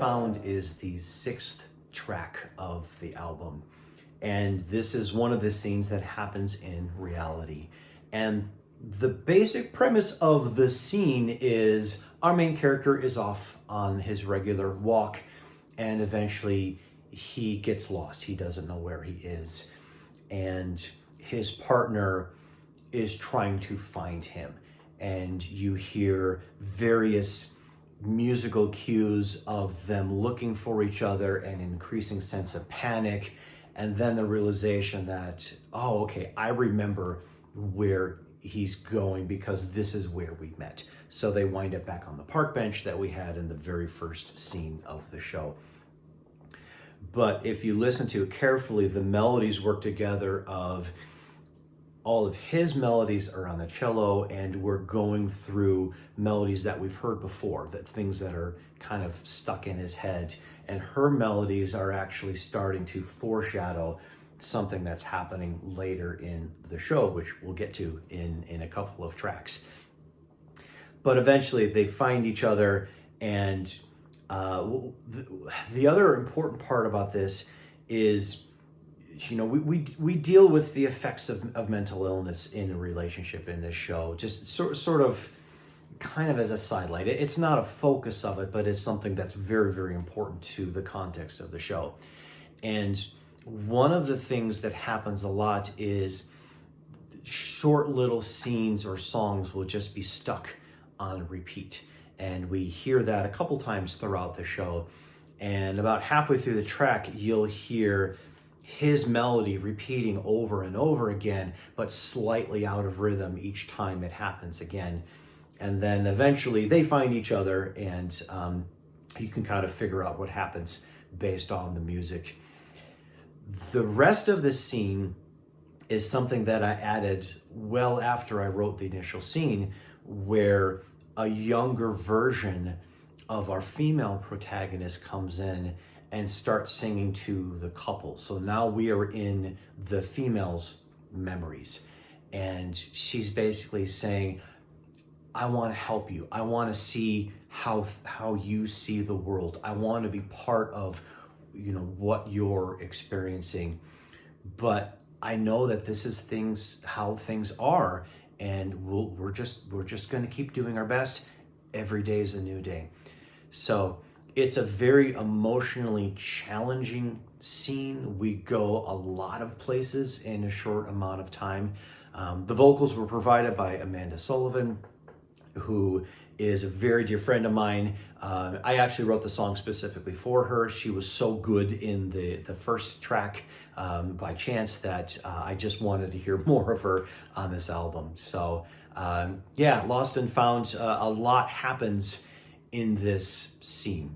Found is the 6th track of the album. And this is one of the scenes that happens in reality. And the basic premise of the scene is our main character is off on his regular walk, and eventually he gets lost. He doesn't know where he is. And his partner is trying to find him. And you hear various musical cues of them looking for each other, an increasing sense of panic, and then the realization that, oh, okay, I remember where he's going because this is where we met. So they wind up back on the park bench that we had in the very first scene of the show. But if you listen to it carefully, the melodies work together of all of his melodies are on the cello, and we're going through melodies that we've heard before, that things that are kind of stuck in his head. And her melodies are actually starting to foreshadow something that's happening later in the show, which we'll get to in a couple of tracks. But eventually they find each other, and the other important part about this is, you know, we deal with the effects of mental illness in a relationship in this show, just sort of kind of as a sidelight. It's not a focus of it, but it's something that's very, very important to the context of the show. And one of the things that happens a lot is short little scenes or songs will just be stuck on repeat. And we hear that a couple times throughout the show. And about halfway through the track, you'll hear his melody repeating over and over again, but slightly out of rhythm each time it happens again. And then eventually they find each other, and you can kind of figure out what happens based on the music. The rest of the scene is something that I added well after I wrote the initial scene, where a younger version of our female protagonist comes in and starts singing to the couple. So now we are in the female's memories, and she's basically saying, I want to help you. I want to see how you see the world. I want to be part of, you know, what you're experiencing. But I know that this is how things are, and we're just going to keep doing our best. Every day is a new day. So it's a very emotionally challenging scene. We go a lot of places in a short amount of time. The vocals were provided by Amanda Sullivan, who is a very dear friend of mine. I actually wrote the song specifically for her. She was so good in the first track by chance that I just wanted to hear more of her on this album. So yeah, Lost and Found, a lot happens in this scene.